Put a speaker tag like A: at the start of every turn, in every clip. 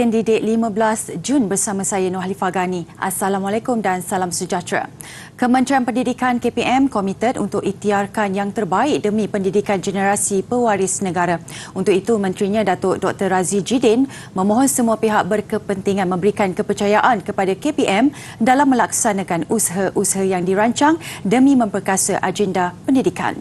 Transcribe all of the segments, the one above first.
A: Buletin Didik 15 Jun bersama saya Nur Halifah Ghani. Assalamualaikum dan salam sejahtera. Kementerian Pendidikan KPM komited untuk ikhtiarkan yang terbaik demi pendidikan generasi pewaris negara. Untuk itu, Menterinya Datuk Dr. Razi Jidin memohon semua pihak berkepentingan memberikan kepercayaan kepada KPM dalam melaksanakan usaha-usaha yang dirancang demi memperkasa agenda pendidikan.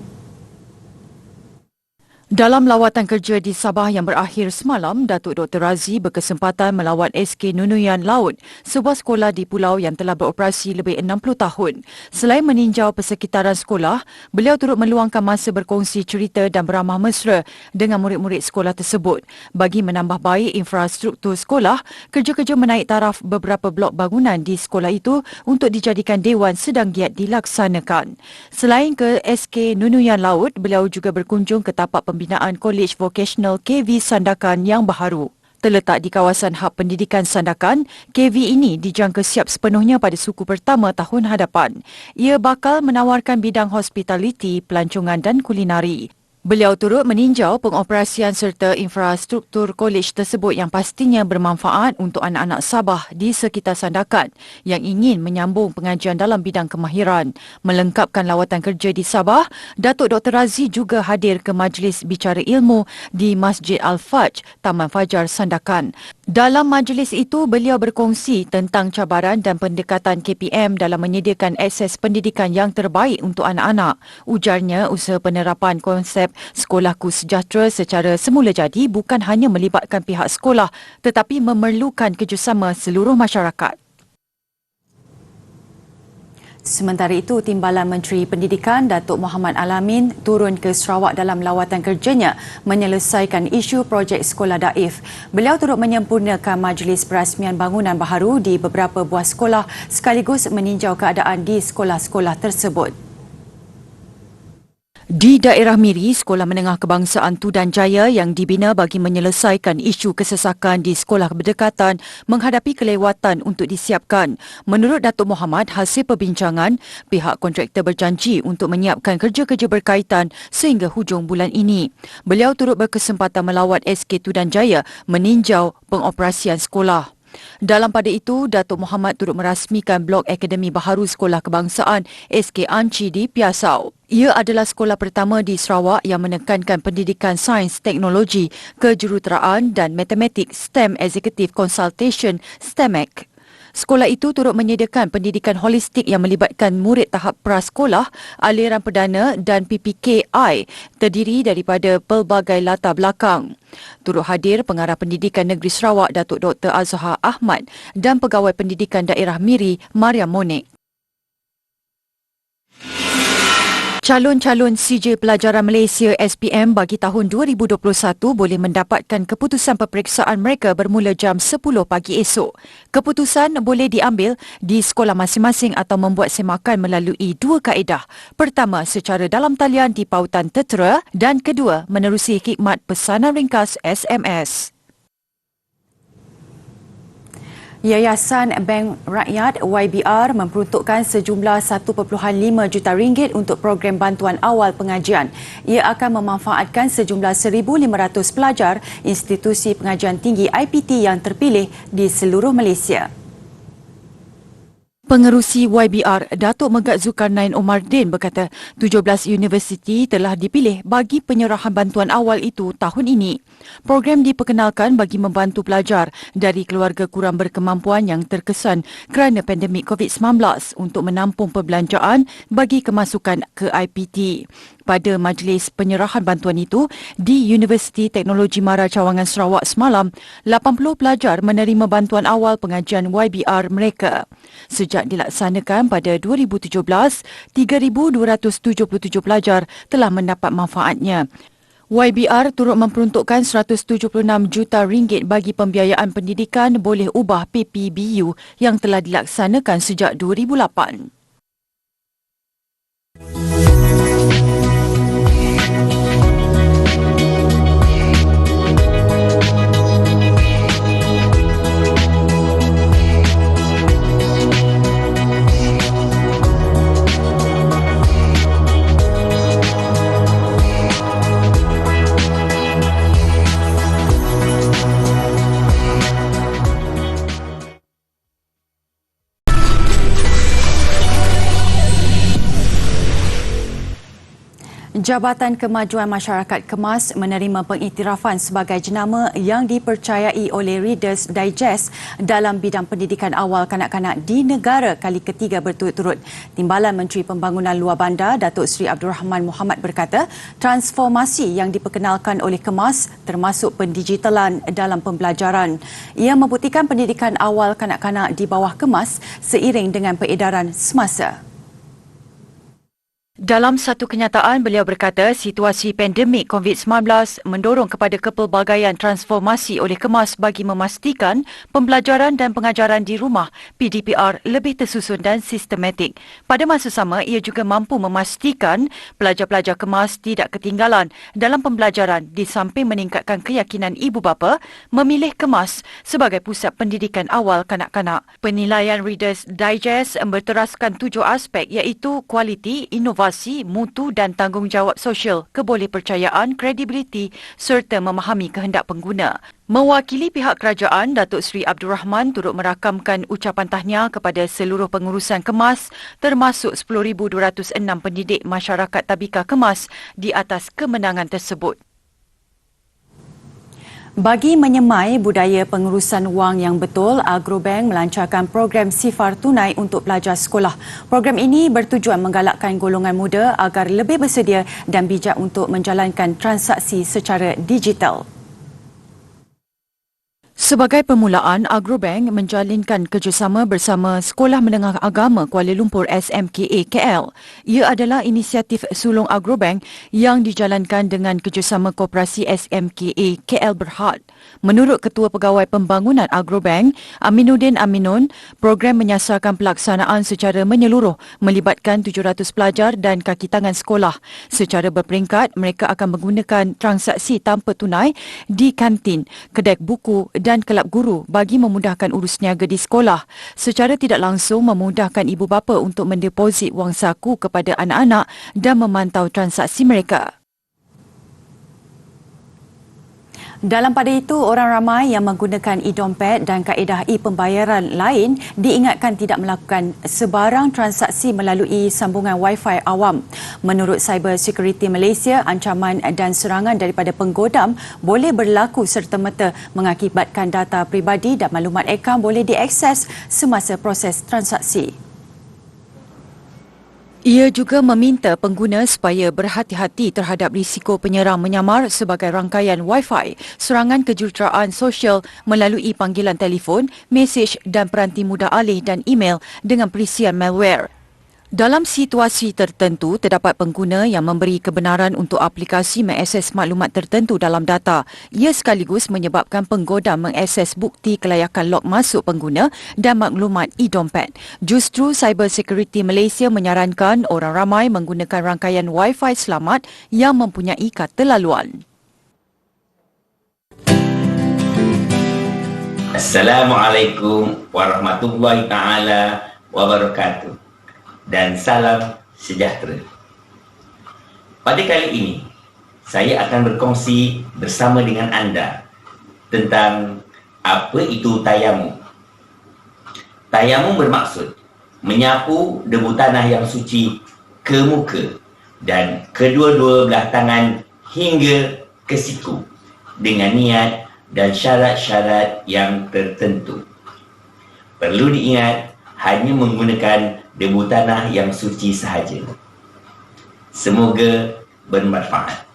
A: Dalam lawatan kerja di Sabah yang berakhir semalam, Datuk Dr. Razi berkesempatan melawat SK Nunuyan Laut, sebuah sekolah di pulau yang telah beroperasi lebih 60 tahun. Selain meninjau persekitaran sekolah, beliau turut meluangkan masa berkongsi cerita dan beramah mesra dengan murid-murid sekolah tersebut. Bagi menambah baik infrastruktur sekolah, kerja-kerja menaik taraf beberapa blok bangunan di sekolah itu untuk dijadikan dewan sedang giat dilaksanakan. Selain ke SK Nunuyan Laut, beliau juga berkunjung ke tapak pembinaan Kolej Vocational KV Sandakan yang baharu. Terletak di kawasan hub pendidikan Sandakan, KV ini dijangka siap sepenuhnya pada suku pertama tahun hadapan. Ia bakal menawarkan bidang hospitality, pelancongan dan kulinari. Beliau turut meninjau pengoperasian serta infrastruktur kolej tersebut yang pastinya bermanfaat untuk anak-anak Sabah di sekitar Sandakan yang ingin menyambung pengajian dalam bidang kemahiran. Melengkapkan lawatan kerja di Sabah, Datuk Dr. Razi juga hadir ke Majlis Bicara Ilmu di Masjid Al-Fajr, Taman Fajar Sandakan. Dalam majlis itu, beliau berkongsi tentang cabaran dan pendekatan KPM dalam menyediakan akses pendidikan yang terbaik untuk anak-anak. Ujarnya, usaha penerapan konsep Sekolahku Sejahtera secara semula jadi bukan hanya melibatkan pihak sekolah tetapi memerlukan kerjasama seluruh masyarakat. Sementara itu, Timbalan Menteri Pendidikan Datuk Mohamed Al-Amin turun ke Sarawak dalam lawatan kerjanya menyelesaikan isu projek sekolah daif. Beliau turut menyempurnakan majlis perasmian bangunan baharu di beberapa buah sekolah sekaligus meninjau keadaan di sekolah-sekolah tersebut. Di daerah Miri, Sekolah Menengah Kebangsaan Tudan Jaya yang dibina bagi menyelesaikan isu kesesakan di sekolah berdekatan menghadapi kelewatan untuk disiapkan. Menurut Datuk Mohamad, hasil perbincangan, pihak kontraktor berjanji untuk menyiapkan kerja-kerja berkaitan sehingga hujung bulan ini. Beliau turut berkesempatan melawat SK Tudan Jaya meninjau pengoperasian sekolah. Dalam pada itu, Datuk Mohamad turut merasmikan blok Akademi Baharu Sekolah Kebangsaan SK Anci di Piasau. Ia adalah sekolah pertama di Sarawak yang menekankan pendidikan sains, teknologi, kejuruteraan dan matematik STEM Executive Consultation STEMEC. Sekolah itu turut menyediakan pendidikan holistik yang melibatkan murid tahap prasekolah, aliran perdana dan PPKI terdiri daripada pelbagai latar belakang. Turut hadir Pengarah Pendidikan Negeri Sarawak Datuk Dr. Azhar Ahmad dan Pegawai Pendidikan Daerah Miri Mariam Monik. Calon-calon CJ Pelajaran Malaysia SPM bagi tahun 2021 boleh mendapatkan keputusan peperiksaan mereka bermula jam 10 pagi esok. Keputusan boleh diambil di sekolah masing-masing atau membuat semakan melalui dua kaedah. Pertama, secara dalam talian di pautan tertera dan kedua, menerusi khidmat pesanan ringkas SMS. Yayasan Bank Rakyat YBR memperuntukkan sejumlah 1.5 juta ringgit untuk program bantuan awal pengajian. Ia akan memanfaatkan sejumlah 1,500 pelajar institusi pengajian tinggi IPT yang terpilih di seluruh Malaysia. Pengerusi YBR, Datuk Megat Zulkarnain Omardin berkata 17 universiti telah dipilih bagi penyerahan bantuan awal itu tahun ini. Program diperkenalkan bagi membantu pelajar dari keluarga kurang berkemampuan yang terkesan kerana pandemik COVID-19 untuk menampung perbelanjaan bagi kemasukan ke IPT. Pada majlis penyerahan bantuan itu di Universiti Teknologi Mara Cawangan Sarawak semalam, 80 pelajar menerima bantuan awal pengajian YBR mereka. Sejak dilaksanakan pada 2017, 3,277 pelajar telah mendapat manfaatnya. YBR turut memperuntukkan 176 juta ringgit bagi pembiayaan pendidikan boleh ubah PPBU yang telah dilaksanakan sejak 2008. Jabatan Kemajuan Masyarakat Kemas menerima pengiktirafan sebagai jenama yang dipercayai oleh Reader's Digest dalam bidang pendidikan awal kanak-kanak di negara kali ketiga berturut-turut. Timbalan Menteri Pembangunan Luar Bandar Datuk Seri Abdul Rahman Mohamad berkata, transformasi yang diperkenalkan oleh Kemas termasuk pendigitalan dalam pembelajaran. Ia membuktikan pendidikan awal kanak-kanak di bawah Kemas seiring dengan peredaran semasa. Dalam satu kenyataan, beliau berkata situasi pandemik COVID-19 mendorong kepada kepelbagaian transformasi oleh Kemas bagi memastikan pembelajaran dan pengajaran di rumah PDPR lebih tersusun dan sistematik. Pada masa sama, ia juga mampu memastikan pelajar-pelajar Kemas tidak ketinggalan dalam pembelajaran di samping meningkatkan keyakinan ibu bapa memilih Kemas sebagai pusat pendidikan awal kanak-kanak. Penilaian Reader's Digest berteraskan 7 aspek iaitu kualiti, inovasi, mutu dan tanggungjawab sosial, kebolehpercayaan, kredibiliti serta memahami kehendak pengguna. Mewakili pihak kerajaan, Datuk Seri Abdul Rahman turut merakamkan ucapan tahniah kepada seluruh pengurusan Kemas termasuk 10,206 pendidik masyarakat tabika Kemas di atas kemenangan tersebut. Bagi menyemai budaya pengurusan wang yang betul, Agrobank melancarkan program sifar tunai untuk pelajar sekolah. Program ini bertujuan menggalakkan golongan muda agar lebih bersedia dan bijak untuk menjalankan transaksi secara digital. Sebagai permulaan, Agrobank menjalinkan kerjasama bersama Sekolah Menengah Agama Kuala Lumpur SMKA KL. Ia adalah inisiatif sulung Agrobank yang dijalankan dengan kerjasama Koperasi SMKA KL Berhad. Menurut Ketua Pegawai Pembangunan Agrobank, Aminuddin Aminun, program menyasarkan pelaksanaan secara menyeluruh melibatkan 700 pelajar dan kaki tangan sekolah. Secara berperingkat, mereka akan menggunakan transaksi tanpa tunai di kantin, kedai buku dan kelab guru bagi memudahkan urus niaga di sekolah. Secara tidak langsung memudahkan ibu bapa untuk mendeposit wang saku kepada anak-anak dan memantau transaksi mereka. Dalam pada itu, orang ramai yang menggunakan e-dompet dan kaedah e-pembayaran lain diingatkan tidak melakukan sebarang transaksi melalui sambungan Wi-Fi awam. Menurut Cyber Security Malaysia, ancaman dan serangan daripada penggodam boleh berlaku serta-merta mengakibatkan data peribadi dan maklumat akaun boleh diakses semasa proses transaksi. Ia juga meminta pengguna supaya berhati-hati terhadap risiko penyerang menyamar sebagai rangkaian Wi-Fi, serangan kejuruteraan sosial melalui panggilan telefon, mesej dan peranti mudah alih dan email dengan perisian malware. Dalam situasi tertentu, terdapat pengguna yang memberi kebenaran untuk aplikasi mengakses maklumat tertentu dalam data. Ia sekaligus menyebabkan penggodam mengakses bukti kelayakan log masuk pengguna dan maklumat e-dompet. Justru Cyber Security Malaysia menyarankan orang ramai menggunakan rangkaian Wi-Fi selamat yang mempunyai kata laluan.
B: Assalamualaikum warahmatullahi taala wabarakatuh. Dan salam sejahtera. Pada kali ini, saya akan berkongsi bersama dengan anda tentang apa itu tayamum. Tayamum bermaksud menyapu debu tanah yang suci ke muka dan kedua-dua belah tangan hingga ke siku dengan niat dan syarat-syarat yang tertentu. Perlu diingat, hanya menggunakan debu tanah yang suci sahaja. Semoga bermanfaat.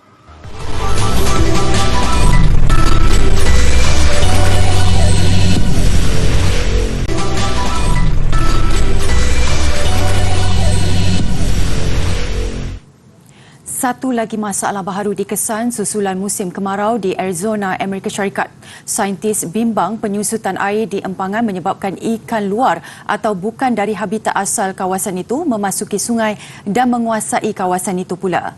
A: Satu lagi masalah baharu dikesan susulan musim kemarau di Arizona, Amerika Syarikat. Saintis bimbang penyusutan air di empangan menyebabkan ikan luar atau bukan dari habitat asal kawasan itu memasuki sungai dan menguasai kawasan itu pula.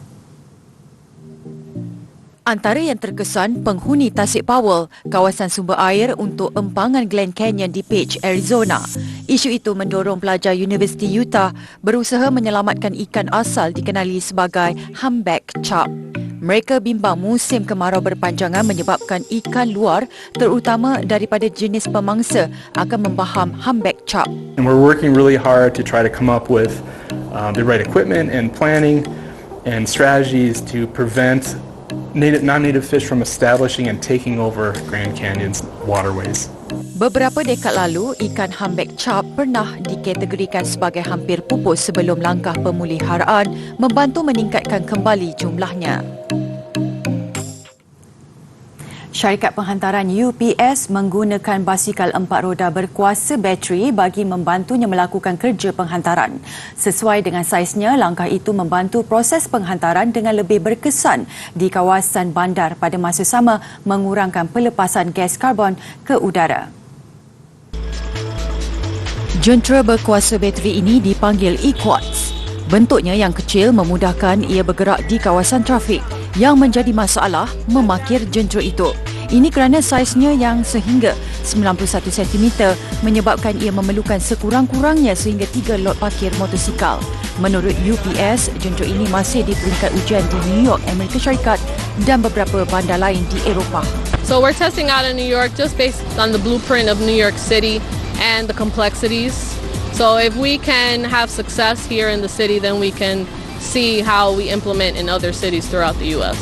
A: Antara yang terkesan, penghuni Tasik Powell, kawasan sumber air untuk empangan Glen Canyon di Page, Arizona. Isu itu mendorong pelajar Universiti Utah berusaha menyelamatkan ikan asal dikenali sebagai humpback chub. Mereka bimbang musim kemarau berpanjangan menyebabkan ikan luar, terutama daripada jenis pemangsa, akan membaham humpback chub.
C: And we're working really hard to try to come up with the right equipment and planning and strategies to prevent non-native fish from establishing and taking over Grand Canyon's waterways.
A: Beberapa dekad lalu, ikan humpback chub pernah dikategorikan sebagai hampir pupus sebelum langkah pemuliharaan membantu meningkatkan kembali jumlahnya. Syarikat penghantaran UPS menggunakan basikal 4 roda berkuasa bateri bagi membantunya melakukan kerja penghantaran. Sesuai dengan saiznya, langkah itu membantu proses penghantaran dengan lebih berkesan di kawasan bandar pada masa sama mengurangkan pelepasan gas karbon ke udara. Jentera berkuasa bateri ini dipanggil e-quartz. Bentuknya yang kecil memudahkan ia bergerak di kawasan trafik. Yang menjadi masalah memakir jentera itu. Ini kerana saiznya yang sehingga 91 cm menyebabkan ia memerlukan sekurang-kurangnya sehingga 3 lot parkir motosikal. Menurut UPS, jentera ini masih di peringkat ujian di New York, Amerika Syarikat dan beberapa bandar lain di Eropah.
D: So we're testing out in New York just based on the blueprint of New York City and the complexities. So if we can have success here in the city, then we can see how we implement in other cities throughout the US.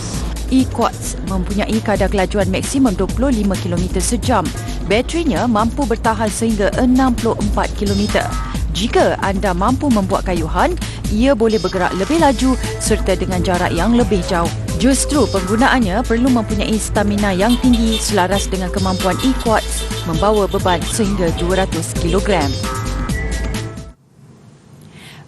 A: E-quartz mempunyai kadar kelajuan maksimum 25 km sejam. Baterinya mampu bertahan sehingga 64 km. Jika anda mampu membuat kayuhan, ia boleh bergerak lebih laju serta dengan jarak yang lebih jauh. Justru penggunaannya perlu mempunyai stamina yang tinggi selaras dengan kemampuan e-quartz membawa beban sehingga 200 kg.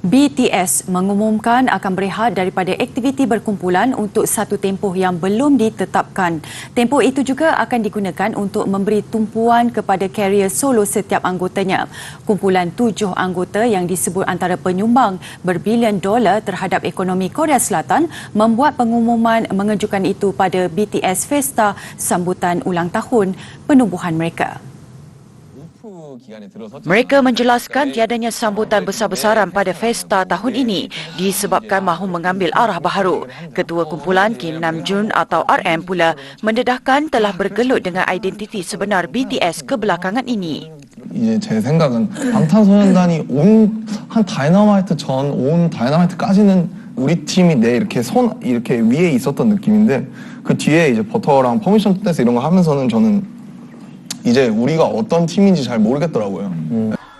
A: BTS mengumumkan akan berehat daripada aktiviti berkumpulan untuk satu tempoh yang belum ditetapkan. Tempoh itu juga akan digunakan untuk memberi tumpuan kepada karier solo setiap anggotanya. Kumpulan 7 anggota yang disebut antara penyumbang berbilion dolar terhadap ekonomi Korea Selatan membuat pengumuman mengejutkan itu pada BTS Festa sambutan ulang tahun penubuhan mereka. Mereka menjelaskan tiadanya sambutan besar-besaran pada Festa tahun ini disebabkan mahu mengambil arah baharu. Ketua kumpulan Kim Namjoon atau RM pula mendedahkan telah bergelut dengan identiti sebenar BTS kebelakangan ini.
E: 이제 제 생각은 방탄소년단이 한 다이너마이트 온 다이너마이트까지는 우리 팀이 이렇게 위에 있었던 느낌인데 그 뒤에 이제 버터랑 퍼미션 댄스 이런 거 하면서는 저는 이제 우리가 어떤 팀인지 잘 모르겠더라고요.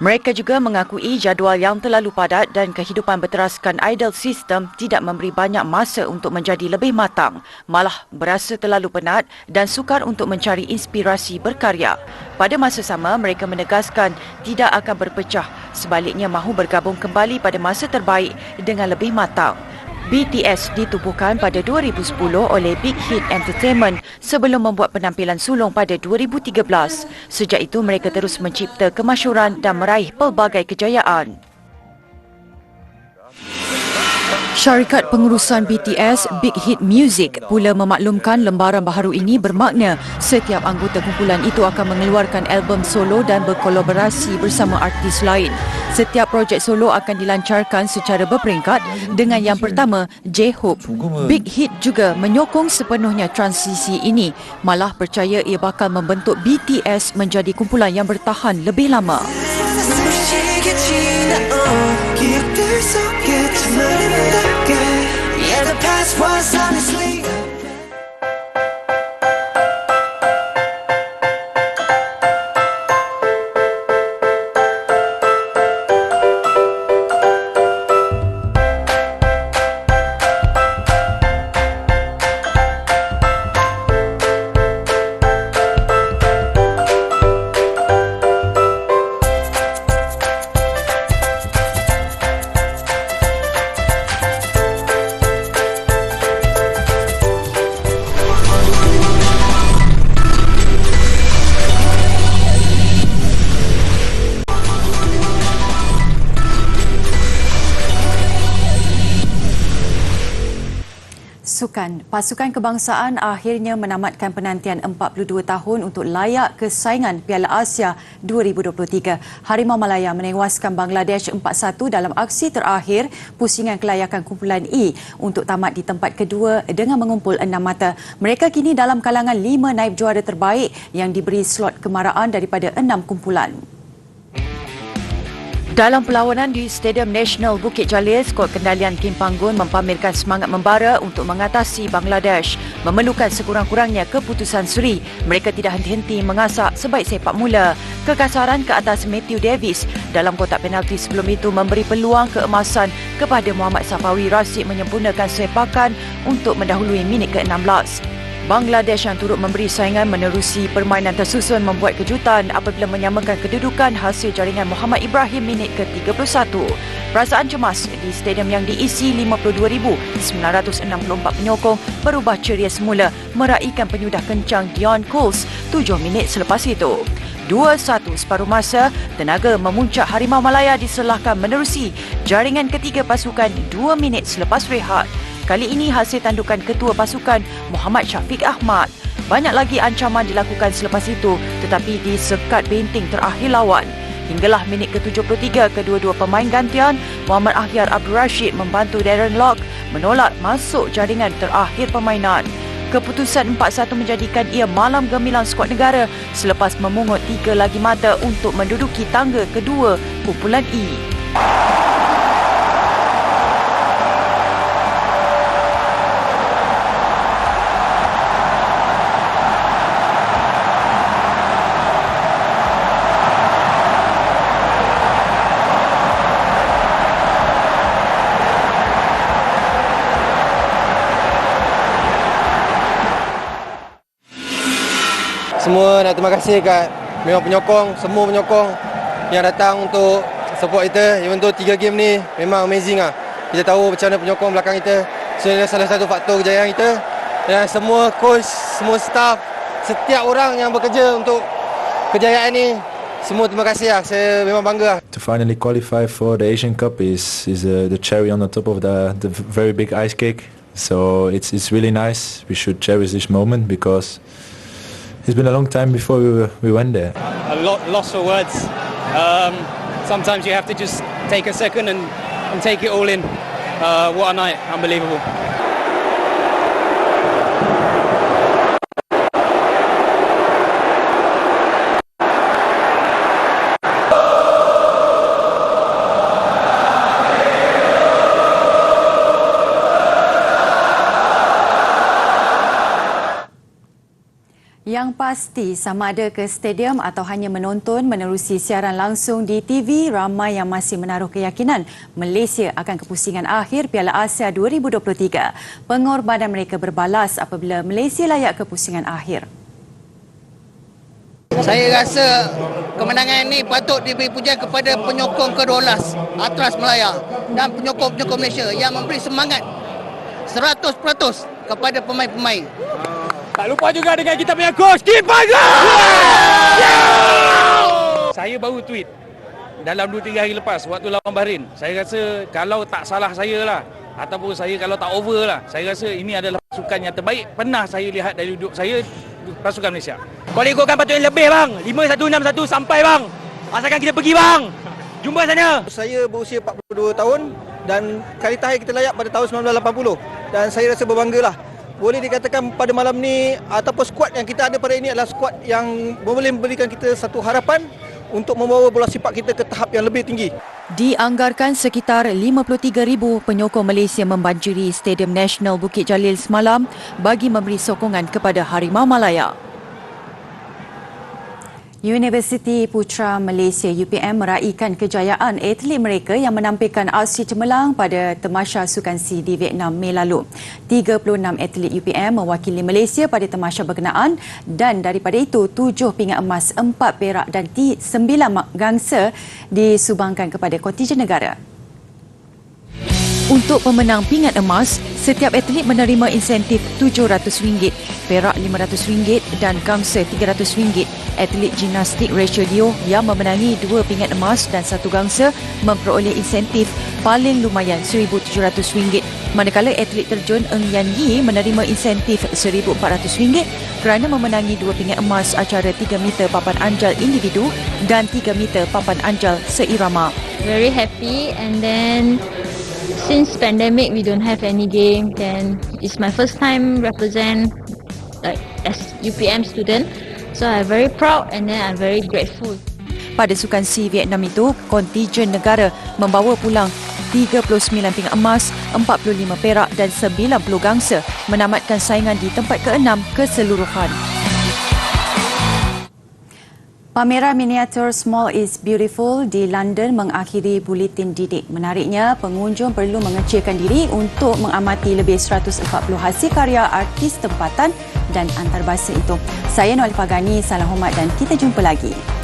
A: Mereka juga mengakui jadual yang terlalu padat dan kehidupan berteraskan idol system tidak memberi banyak masa untuk menjadi lebih matang, malah berasa terlalu penat dan sukar untuk mencari inspirasi berkarya. Pada masa sama, mereka menegaskan tidak akan berpecah, sebaliknya mahu bergabung kembali pada masa terbaik dengan lebih matang. BTS ditubuhkan pada 2010 oleh Big Hit Entertainment sebelum membuat penampilan sulung pada 2013. Sejak itu mereka terus mencipta kemasyhuran dan meraih pelbagai kejayaan. Syarikat pengurusan BTS, Big Hit Music, pula memaklumkan lembaran baharu ini bermakna setiap anggota kumpulan itu akan mengeluarkan album solo dan berkolaborasi bersama artis lain. Setiap projek solo akan dilancarkan secara berperingkat dengan yang pertama, J-Hope. Big Hit juga menyokong sepenuhnya transisi ini, malah percaya ia bakal membentuk BTS menjadi kumpulan yang bertahan lebih lama. Yeah, the past was honestly Sukan. Pasukan kebangsaan akhirnya menamatkan penantian 42 tahun untuk layak ke saingan Piala Asia 2023. Harimau Malaya menewaskan Bangladesh 4-1 dalam aksi terakhir pusingan kelayakan kumpulan E untuk tamat di tempat kedua dengan mengumpul 6 mata. Mereka kini dalam kalangan 5 naib juara terbaik yang diberi slot kemaraan daripada 6 kumpulan. Dalam perlawanan di Stadium Nasional Bukit Jalil, skuad kendalian Kim Panggun mempamerkan semangat membara untuk mengatasi Bangladesh. Memerlukan sekurang-kurangnya keputusan suri, mereka tidak henti-henti mengasak sebaik sepak mula. Kekasaran ke atas Matthew Davis dalam kotak penalti sebelum itu memberi peluang keemasan kepada Muhammad Safawi Rashid menyempurnakan sepakan untuk mendahului minit ke-16. Bangladesh yang turut memberi saingan menerusi permainan tersusun membuat kejutan apabila menyamakan kedudukan hasil jaringan Muhammad Ibrahim minit ke-31. Perasaan cemas di stadium yang diisi 52,964 penyokong berubah ceria semula meraihkan penyudah kencang Dion Coles 7 minit selepas itu. 2-1 separuh masa, tenaga memuncak Harimau Malaya diselahkan menerusi jaringan ketiga pasukan 2 minit selepas rehat. Kali ini hasil tandukan ketua pasukan Muhammad Syafiq Ahmad. Banyak lagi ancaman dilakukan selepas itu tetapi disekat benting terakhir lawan. Hinggalah minit ke-73 kedua-dua pemain gantian Muhammad Ahyar Abdul Rashid membantu Darren Lock menolak masuk jaringan terakhir permainan. Keputusan 4-1 menjadikan ia malam gemilang skuad negara selepas memungut 3 lagi mata untuk menduduki tangga kedua kumpulan E.
F: Semua nak terima kasih kat memang penyokong, semua penyokong yang datang untuk support kita. Even though 3 game ni memang amazing lah. Kita tahu macam mana penyokong belakang kita. So, ini salah satu faktor kejayaan kita. Dan semua coach, semua staff, setiap orang yang bekerja untuk kejayaan ni, semua terima kasih lah. Saya memang bangga lah.
G: To finally qualify for the Asian Cup is the cherry on the top of the very big ice cake. So it's really nice. We should cherish this moment because it's been a long time before we went there.
H: A lot lost for words. Sometimes you have to just take a second and take it all in. What a night, unbelievable.
A: Yang pasti, sama ada ke stadium atau hanya menonton menerusi siaran langsung di TV, ramai yang masih menaruh keyakinan Malaysia akan kepusingan akhir Piala Asia 2023. Pengorbanan mereka berbalas apabila Malaysia layak kepusingan akhir.
I: Saya rasa kemenangan ini patut diberi pujian kepada penyokong ke-12 Atlas Malaya dan penyokong-penyokong Malaysia yang memberi semangat 100% kepada pemain-pemain.
H: Tak lupa juga dengan kita punya coach Kim Panggun. Saya baru tweet dalam 2-3 hari lepas waktu lawan Bahrain. Saya rasa kalau tak salah saya lah, ataupun saya kalau tak over lah, saya rasa ini adalah pasukan yang terbaik pernah saya lihat dari hidup saya, pasukan Malaysia.
J: Kuala Lumpur patutnya lebih bang. 5-1, 6-1 sampai bang. Asalkan kita pergi bang. Jumpa sana.
F: Saya berusia 42 tahun dan kali terakhir kita layak pada tahun 1980 dan saya rasa berbanggalah. Boleh dikatakan pada malam ni ataupun skuad yang kita ada pada ini adalah skuad yang boleh memberikan kita satu harapan untuk membawa bola sepak kita ke tahap yang lebih tinggi.
A: Dianggarkan sekitar 53,000 penyokong Malaysia membanjiri Stadium Nasional Bukit Jalil semalam bagi memberi sokongan kepada Harimau Malaya. Universiti Putra Malaysia UPM meraihkan kejayaan atlet mereka yang menampilkan aksi cemerlang pada Tamasya Sukan C di Vietnam Mei lalu. 36 atlet UPM mewakili Malaysia pada tamasya berkenaan dan daripada itu 7 pingat emas, 4 perak dan 9 gangsa disumbangkan kepada kontijen negara. Untuk pemenang pingat emas, setiap atlet menerima insentif RM700, perak RM500 dan gangsa RM300. Atlet gimnastik Rachel Dio yang memenangi 2 pingat emas dan 1 gangsa memperoleh insentif paling lumayan RM1,700. Manakala atlet terjun Eng Yan Yi menerima insentif RM1,400 kerana memenangi 2 pingat emas acara 3 meter papan anjal individu dan 3 meter papan anjal seirama.
K: Very happy, and then since pandemic we don't have any game, then it's my first time represent as UPM student, so I'm very proud and then I'm very grateful.
A: Pada Sukan C Vietnam itu, kontijen negara membawa pulang 39 pingat emas, 45 perak dan 90 gangsa, menamatkan saingan di tempat ke-6 keseluruhan. Pameran miniatur Small is Beautiful di London mengakhiri buletin didik. Menariknya, pengunjung perlu mengecilkan diri untuk mengamati lebih 140 hasil karya artis tempatan dan antarabangsa itu. Saya Noel Pagani, salam hormat dan kita jumpa lagi.